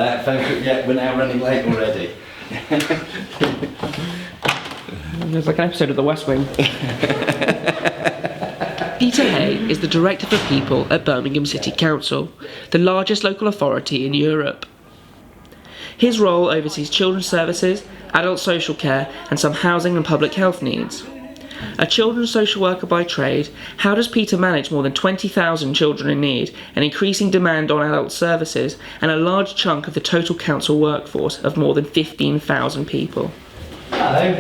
Yeah, we're now running late already. It's like an episode of The West Wing. Peter Hay is the Director for People at Birmingham City Council, the largest local authority in Europe. His role oversees children's services, adult social care and some housing and public health needs. A children's social worker by trade, how does Peter manage more than 20,000 children in need, an increasing demand on adult services, and a large chunk of the total council workforce of more than 15,000 people? Hello.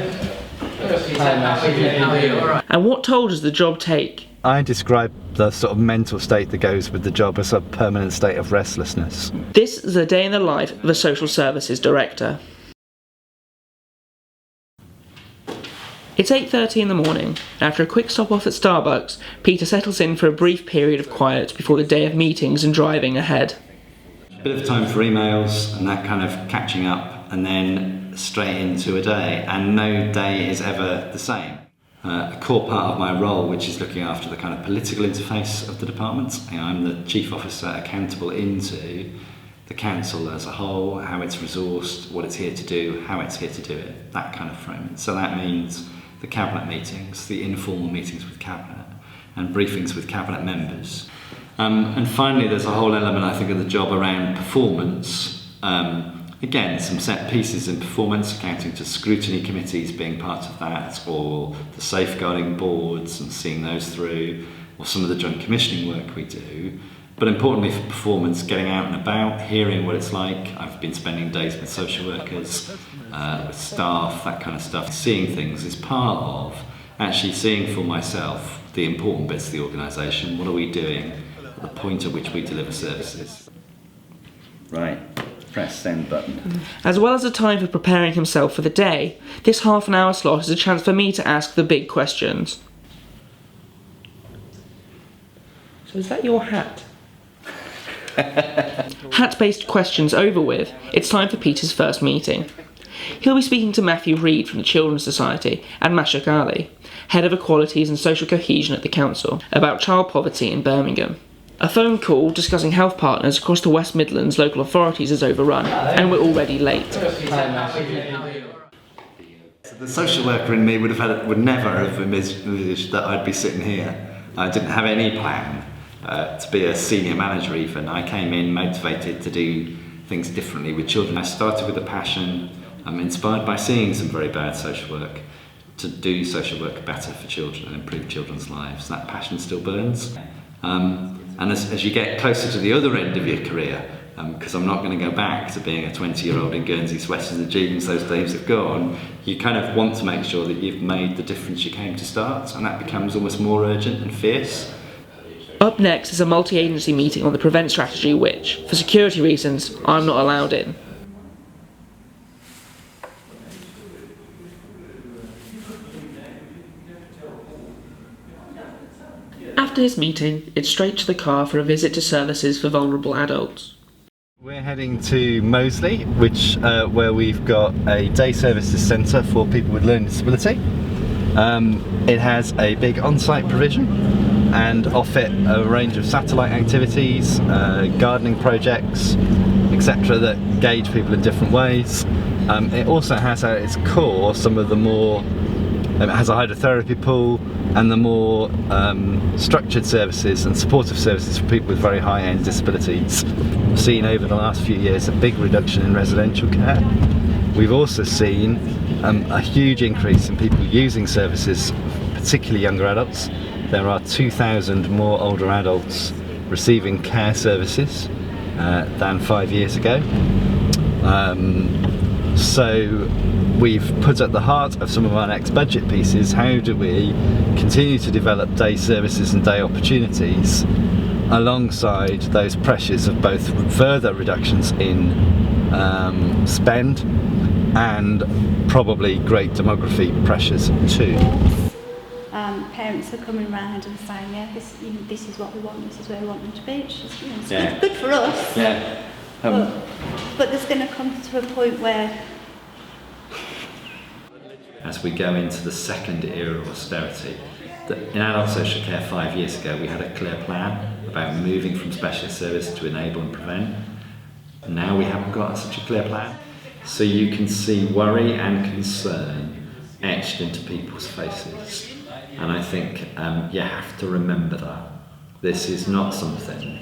And what toll does the job take? I describe the sort of mental state that goes with the job as a permanent state of restlessness. This is a day in the life of a social services director. It's 8:30 in the morning. After a quick stop off at Starbucks, Peter settles in for a brief period of quiet before the day of meetings and driving ahead. A bit of time for emails and that kind of catching up, and then straight into a day, and no day is ever the same. A core part of my role, which is looking after the kind of political interface of the department. I'm the chief officer accountable into the council as a whole, how it's resourced, what it's here to do, how it's here to do it, that kind of framing. So that means the cabinet meetings, the informal meetings with cabinet, and briefings with cabinet members. And finally, there's a whole element, I think, of the job around performance. Again, some set pieces in performance, accounting to scrutiny committees being part of that, or the safeguarding boards and seeing those through, or some of the joint commissioning work we do. But importantly for performance, getting out and about, hearing what it's like. I've been spending days with social workers, with staff, that kind of stuff. Seeing things is part of actually seeing for myself the important bits of the organisation. What are we doing at the point at which we deliver services? Right, press send button. As well as a time for preparing himself for the day, this half an hour slot is a chance for me to ask the big questions. So is that your hat? Hat-based questions over with, it's time for Peter's first meeting. He'll be speaking to Matthew Reid from the Children's Society and Mashuk Ali, Head of Equalities and Social Cohesion at the Council, about child poverty in Birmingham. A phone call discussing health partners across the West Midlands local authorities is overrun, and we're already late. So the social worker in me would never have envisaged that I'd be sitting here. I didn't have any plan to be a senior manager even. I came in motivated to do things differently with children. I started with a passion. I'm inspired by seeing some very bad social work to do social work better for children and improve children's lives. That passion still burns. And as you get closer to the other end of your career, because I'm not going to go back to being a 20-year-old in Guernsey sweaters and jeans, those days have gone, you kind of want to make sure that you've made the difference you came to start, and that becomes almost more urgent and fierce. Up next is a multi-agency meeting on the Prevent strategy which, for security reasons, I'm not allowed in. After his meeting, it's straight to the car for a visit to services for vulnerable adults. We're heading to Moseley, where we've got a day services centre for people with learning disability. It has a big on-site provision and off it a range of satellite activities, gardening projects, etc. that engage people in different ways. It also has at its core some of the more, it has a hydrotherapy pool and the more structured services and supportive services for people with very high-end disabilities. We've seen over the last few years a big reduction in residential care. We've also seen a huge increase in people using services, particularly younger adults. There are 2,000 more older adults receiving care services than 5 years ago. So we've put at the heart of some of our next budget pieces, how do we continue to develop day services and day opportunities alongside those pressures of both further reductions in spend and probably great demography pressures too. Parents are coming round and saying, yeah, this is what we want, this is where we want them to be. It's just, it's good for us. Yeah. But there's going to come to a point where, as we go into the second era of austerity, in adult social care 5 years ago we had a clear plan about moving from specialist service to enable and prevent. Now we haven't got such a clear plan. So you can see worry and concern etched into people's faces. And I think you have to remember that. This is not something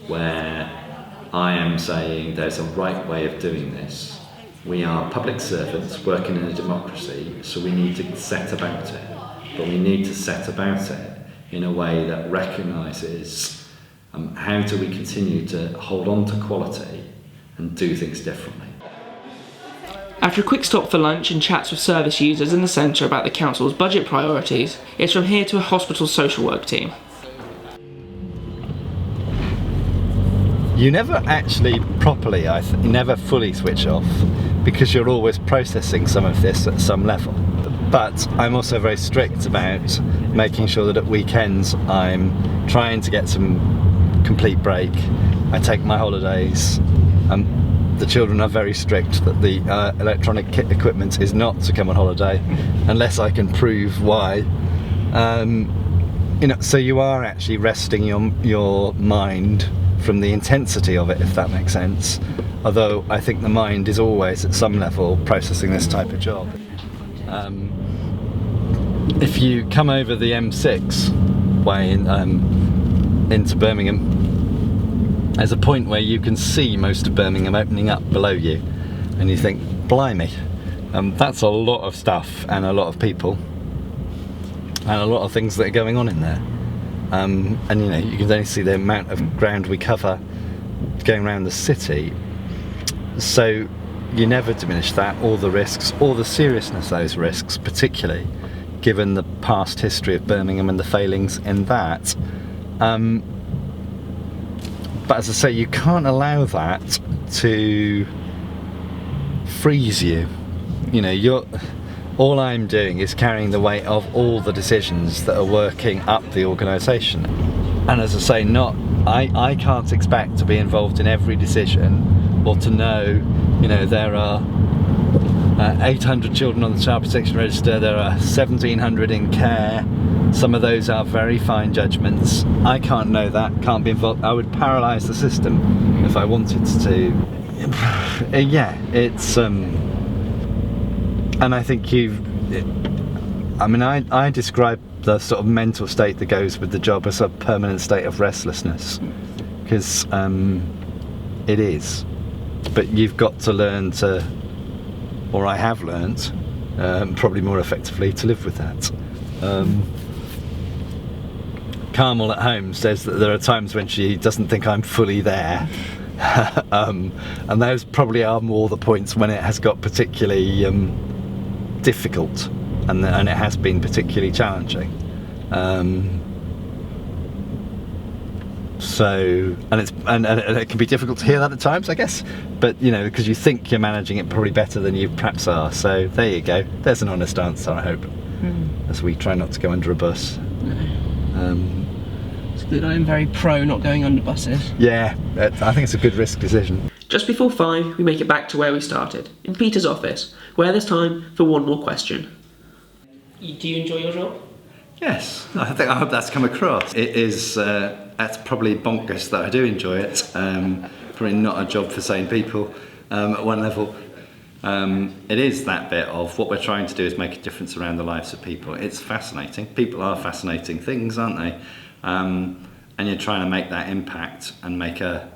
where I am saying there's a right way of doing this. We are public servants working in a democracy, so we need to set about it. But we need to set about it in a way that recognises how do we continue to hold on to quality and do things differently. After a quick stop for lunch and chats with service users in the centre about the council's budget priorities, it's from here to a hospital social work team. You never actually properly, you never fully switch off because you're always processing some of this at some level. But I'm also very strict about making sure that at weekends I'm trying to get some complete break. I take my holidays. The children are very strict that the electronic equipment is not to come on holiday unless I can prove why. So you are actually resting your mind from the intensity of it, if that makes sense. Although I think the mind is always at some level processing this type of job. If you come over the M6 way into Birmingham, there's a point where you can see most of Birmingham opening up below you, and you think, blimey, that's a lot of stuff and a lot of people and a lot of things that are going on in there. And you can only see the amount of ground we cover going around the city, so you never diminish that, or the risks, or the seriousness of those risks, particularly given the past history of Birmingham and the failings in that. But as I say, you can't allow that to freeze you. All I'm doing is carrying the weight of all the decisions that are working up the organisation. And as I say, I can't expect to be involved in every decision or to know, there are 800 children on the Child Protection Register, there are 1,700 in care. Some of those are very fine judgments. I can't know that, can't be involved. I would paralyse the system if I wanted to. Yeah, it's... and I think I describe the sort of mental state that goes with the job as a permanent state of restlessness, because it is. But you've got to learn to, or I have learnt, probably more effectively, to live with that. Carmel at home says that there are times when she doesn't think I'm fully there. And those probably are more the points when it has got particularly difficult, and it has been particularly challenging. And it can be difficult to hear that at times, I guess. But because you think you're managing it probably better than you perhaps are. So there you go. There's an honest answer, I hope, as we try not to go under a bus. It's good. I'm very pro not going under buses. Yeah, I think it's a good risk decision. Just before 5, we make it back to where we started, in Peter's office, where there's time for one more question. Do you enjoy your job? Yes, I hope that's come across. It is, that's probably bonkers that I do enjoy it. Probably not a job for sane people at one level. It is that bit of what we're trying to do is make a difference around the lives of people. It's fascinating. People are fascinating things, aren't they? And you're trying to make that impact and make an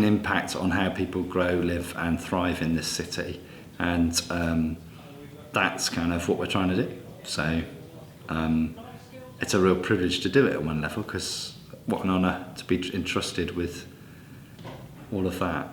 impact on how people grow, live and thrive in this city. And that's kind of what we're trying to do. So it's a real privilege to do it at one level, because what an honour to be entrusted with all of that.